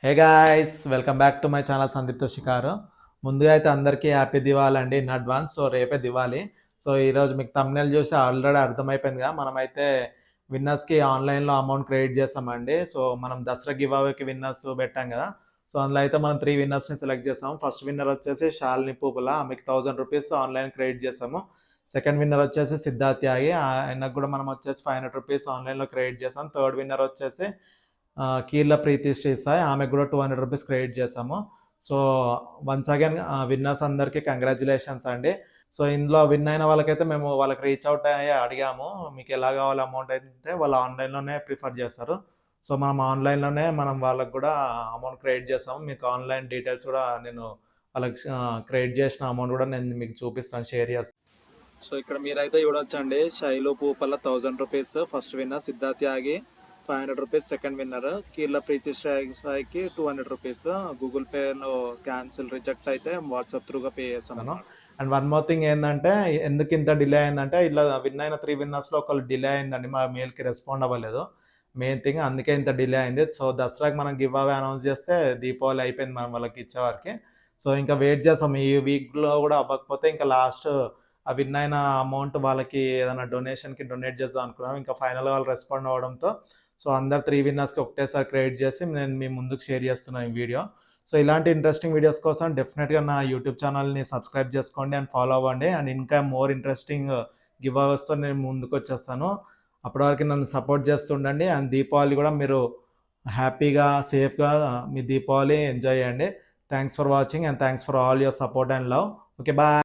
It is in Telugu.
Hey guys, welcome back to my channel సందీప్తో షికారు. ముందుగా అయితే అందరికీ హ్యాపీ దివాళీ అండి ఇన్ అడ్వాన్స్. సో రేపే దివాళీ. సో ఈరోజు మీకు థంబ్నెయిల్ చూసి ఆల్రెడీ అర్థమైపోయిందిగా, మనమైతే విన్నర్స్కి ఆన్లైన్లో అమౌంట్ క్రెడిట్ చేస్తామండి. సో మనం దసరా గివ్ అవేకి విన్నర్స్ పెట్టాం కదా. సో అందులో అయితే మనం 3 విన్నర్స్ని సెలెక్ట్ చేసాం. ఫస్ట్ విన్నర్ వచ్చేసి శాలిని పూపుల, ఆమెకి ₹1000 ఆన్లైన్ క్రెడిట్ చేసాము. సెకండ్ విన్నర్ వచ్చేసి సిద్ధార్థ్ త్యాగి, ఆయనకు కూడా మనం వచ్చేసి ₹500 ఆన్లైన్లో క్రెడిట్ చేసాం. థర్డ్ విన్నర్ వచ్చేసి కీర్ల ప్రీతి శ్రీ సాయి, ఆమెకు కూడా ₹200 క్రెడిట్ చేసాము. సో వన్స్ అగైన్ విన్నర్స్ అందరికీ కంగ్రాచులేషన్స్ అండి. సో ఇందులో విన్ అయిన వాళ్ళకైతే మేము వాళ్ళకి రీచ్ అవుట్ అయ్యి అడిగాము, మీకు ఎలా కావాలి అమౌంట్ అంటే వాళ్ళు ఆన్లైన్లోనే ప్రిఫర్ చేస్తారు. సో మనం ఆన్లైన్లోనే మనం వాళ్ళకి కూడా అమౌంట్ క్రెడిట్ చేస్తాము. మీకు ఆన్లైన్ డీటెయిల్స్ కూడా నేను వాళ్ళకి క్రెడిట్ చేసిన అమౌంట్ కూడా నేను మీకు చూపిస్తాను, షేర్ చేస్తాను. సో ఇక్కడ మీరైతే చూడొచ్చండి, శైలు పూపల్ల ₹1000 ఫస్ట్ విన్నర్, సిద్ధార్థ్ త్యాగి ₹500 సెకండ్ విన్నర్, కీర్ల ప్రీతి సాయికి ₹200. గూగుల్ పేలో క్యాన్సిల్ రిజెక్ట్ అయితే వాట్సాప్ త్రూగా పే చేస్తాను. అండ్ వన్ మోర్ థింగ్ ఏంటంటే, ఎందుకు ఇంత డిలే అయిందంటే, ఇలా విన్ అయిన 3 విన్నర్స్లో ఒకళ్ళు డిలే అయిందండి, మా మెయిల్కి రెస్పాండ్ అవ్వలేదు. మెయిన్ థింగ్ అందుకే ఇంత డిలే అయింది. సో దసరాకి మనం గివ్ అవే అనౌన్స్ చేస్తే దీపావళి అయిపోయింది మనం వాళ్ళకి ఇచ్చేవారికి. సో ఇంకా వెయిట్ చేస్తాం, ఈ వీక్లో కూడా అవ్వకపోతే ఇంకా లాస్ట్ ఆ విన్ అయిన అమౌంట్ వాళ్ళకి ఏదైనా డొనేషన్కి డొనేట్ చేద్దాం అనుకున్నాం. ఇంకా ఫైనల్గా వాళ్ళు రెస్పాండ్ అవ్వడంతో సో అందరు 3 విన్నర్స్కి ఒకటేసారి క్రెడిట్ చేసి నేను మీ ముందుకు షేర్ చేస్తున్నాను ఈ వీడియో. సో ఇలాంటి ఇంట్రెస్టింగ్ వీడియోస్ కోసం డెఫినెట్గా నా యూట్యూబ్ ఛానల్ని సబ్స్క్రైబ్ చేసుకోండి అండ్ ఫాలో అవ్వండి. అండ్ ఇంకా మోర్ ఇంట్రెస్టింగ్ గివ్ అవేస్తో నేను ముందుకు వచ్చేస్తాను. అప్పటి వరకు నన్ను సపోర్ట్ చేస్తుండండి. అండ్ దీపావళి కూడా మీరు హ్యాపీగా సేఫ్గా మీ దీపావళి ఎంజాయ్ చేయండి. Thanks for watching and thanks for all your support and love. Okay, bye.